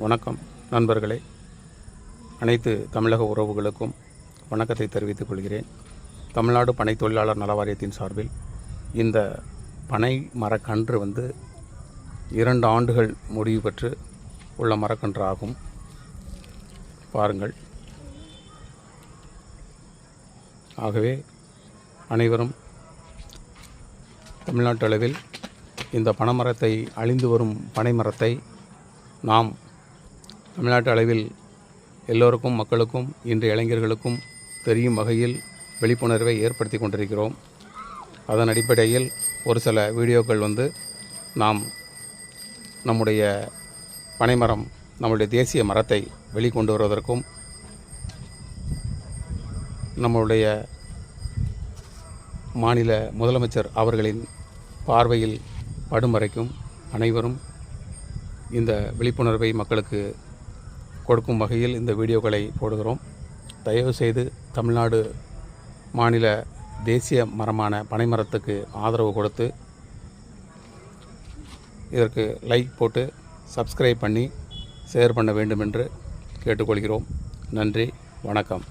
வணக்கம் நண்பர்களே, அனைத்து தமிழக உறவுகளுக்கும் வணக்கத்தை தெரிவித்துக் கொள்கிறேன். தமிழ்நாடு பனை தொழிலாளர் நல வாரியத்தின் சார்பில் இந்த பனை மரக்கன்று 2 ஆண்டுகள் முடிவு பெற்று உள்ள மரக்கன்று ஆகும். பாருங்கள். ஆகவே அனைவரும் தமிழ்நாட்டு அளவில் இந்த பனைமரத்தை அழிந்து வரும் பனை மரத்தை நாம் தமிழ்நாட்டு அளவில் எல்லோருக்கும், மக்களுக்கும், இன்றைய இளைஞர்களுக்கும் தெரியும் வகையில் விழிப்புணர்வை ஏற்படுத்தி கொண்டிருக்கிறோம். அதன் அடிப்படையில் ஒரு சில வீடியோக்கள் நாம் நம்முடைய பனைமரம், நம்முடைய தேசிய மரத்தை வெளிக்கொண்டு வருவதற்கும், நம்முடைய மாநில முதலமைச்சர் அவர்களின் பார்வையில் படும் வரைக்கும் அனைவரும் இந்த விழிப்புணர்வை மக்களுக்கு கொடுக்கும் வகையில் இந்த வீடியோக்களை போடுகிறோம். தயவுசெய்து தமிழ்நாடு மாநில தேசிய மரமான பனைமரத்துக்கு ஆதரவு கொடுத்து இதற்கு லைக் போட்டு சப்ஸ்கிரைப் பண்ணி ஷேர் பண்ண வேண்டும் என்று கேட்டுக்கொள்கிறோம். நன்றி, வணக்கம்.